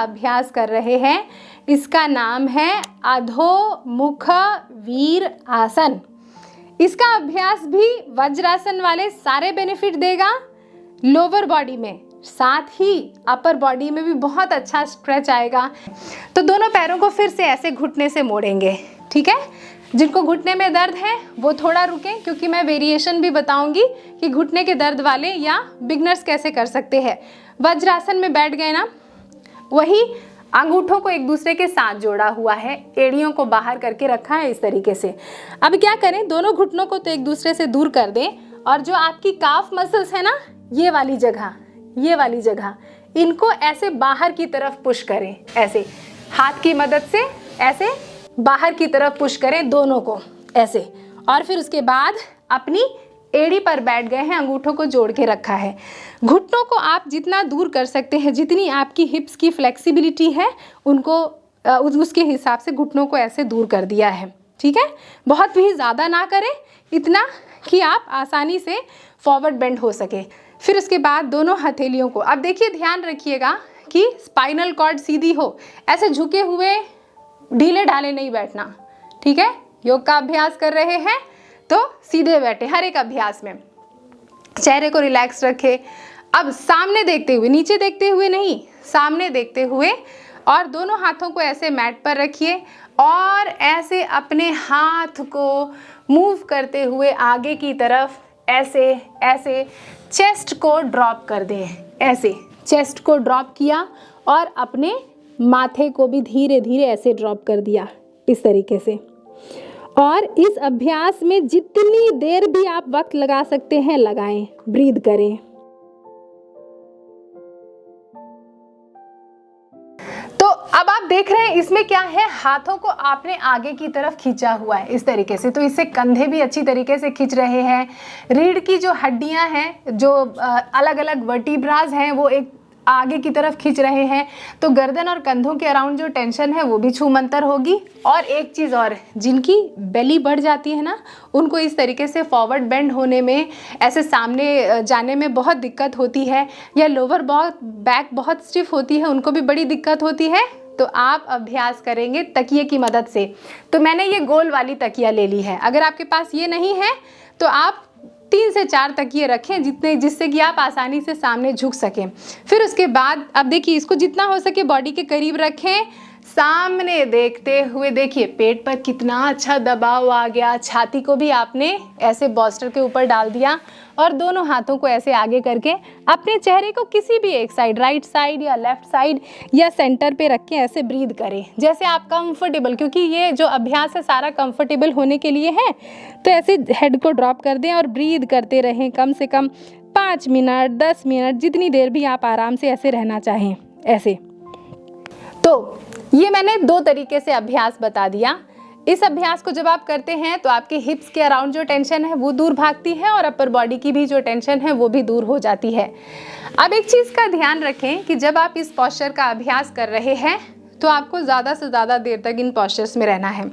अभ्यास कर रहे हैं, इसका नाम है अधोमुख वीर आसन। इसका अभ्यास भी वज्रासन वाले सारे बेनिफिट देगा लोअर बॉडी में, साथ ही अपर बॉडी में भी बहुत अच्छा स्ट्रेच आएगा। तो दोनों पैरों को फिर से ऐसे घुटने से मोड़ेंगे, ठीक है। जिनको घुटने में दर्द है वो थोड़ा रुकें, क्योंकि मैं वेरिएशन भी बताऊंगी कि घुटने के दर्द वाले या बिगनर्स कैसे कर सकते हैं। वज्रासन में बैठ गए ना, वही अंगूठों को एक दूसरे के साथ जोड़ा हुआ है, एड़ियों को बाहर करके रखा है इस तरीके से। अब क्या करें, दोनों घुटनों को तो एक दूसरे से दूर कर दें और जो आपकी काफ मसल्स है ना, ये वाली जगह इनको ऐसे बाहर की तरफ पुश करें, ऐसे हाथ की मदद से ऐसे बाहर की तरफ पुश करें दोनों को ऐसे। और फिर उसके बाद अपनी एड़ी पर बैठ गए हैं, अंगूठों को जोड़ के रखा है। घुटनों को आप जितना दूर कर सकते हैं, जितनी आपकी हिप्स की फ्लेक्सिबिलिटी है उनको उसके हिसाब से घुटनों को ऐसे दूर कर दिया है, ठीक है। बहुत भी ज़्यादा ना करें, इतना कि आप आसानी से फॉरवर्ड बेंड हो सके। फिर उसके बाद दोनों हथेलियों को, अब देखिए ध्यान रखिएगा कि स्पाइनल कॉर्ड सीधी हो, ऐसे झुके हुए ढीले ढाले नहीं बैठना, ठीक है। योग का अभ्यास कर रहे हैं तो सीधे बैठे हर एक अभ्यास में, चेहरे को रिलैक्स रखें। अब सामने देखते हुए, नीचे देखते हुए नहीं, सामने देखते हुए, और दोनों हाथों को ऐसे मैट पर रखिए और ऐसे अपने हाथ को मूव करते हुए आगे की तरफ ऐसे ऐसे चेस्ट को ड्रॉप कर दें। ऐसे चेस्ट को ड्रॉप किया और अपने माथे को भी धीरे धीरे ऐसे ड्रॉप कर दिया इस तरीके से। और इस अभ्यास में जितनी देर भी आप वक्त लगा सकते हैं लगाएं, ब्रीद करें। तो अब आप देख रहे हैं इसमें क्या है, हाथों को आपने आगे की तरफ खींचा हुआ है इस तरीके से, तो इससे कंधे भी अच्छी तरीके से खींच रहे हैं। रीढ़ की जो हड्डियां हैं, जो अलग अलग वर्टिब्रास हैं, वो एक आगे की तरफ खींच रहे हैं, तो गर्दन और कंधों के अराउंड जो टेंशन है वो भी छूमंतर होगी। और एक चीज़ और, जिनकी बेली बढ़ जाती है ना, उनको इस तरीके से फॉरवर्ड बेंड होने में, ऐसे सामने जाने में बहुत दिक्कत होती है, या लोअर बैक बहुत स्टिफ होती है, उनको भी बड़ी दिक्कत होती है। तो आप अभ्यास करेंगे तकिए की मदद से। तो मैंने ये गोल वाली तकिया ले ली है, अगर आपके पास ये नहीं है तो आप 3 से 4 तकिए रखें, जिससे कि आप आसानी से सामने झुक सकें। फिर उसके बाद अब देखिए, इसको जितना हो सके बॉडी के करीब रखें, सामने देखते हुए। देखिए पेट पर कितना अच्छा दबाव आ गया, छाती को भी आपने ऐसे बॉस्टर के ऊपर डाल दिया, और दोनों हाथों को ऐसे आगे करके अपने चेहरे को किसी भी एक साइड, राइट साइड या लेफ्ट साइड या सेंटर पे रख के ऐसे ब्रीद करें जैसे आप कंफर्टेबल, क्योंकि ये जो अभ्यास है सारा कंफर्टेबल होने के लिए है। तो ऐसे हेड को ड्रॉप कर दें और ब्रीद करते रहें, कम से कम 5 मिनट 10 मिनट, जितनी देर भी आप आराम से ऐसे रहना चाहें ऐसे। तो ये मैंने 2 तरीके से अभ्यास बता दिया। इस अभ्यास को जब आप करते हैं तो आपके हिप्स के अराउंड जो टेंशन है वो दूर भागती है, और अपर बॉडी की भी जो टेंशन है वो भी दूर हो जाती है। अब एक चीज़ का ध्यान रखें कि जब आप इस पोस्चर का अभ्यास कर रहे हैं तो आपको ज़्यादा से ज़्यादा देर तक इन पोस्चर्स में रहना है।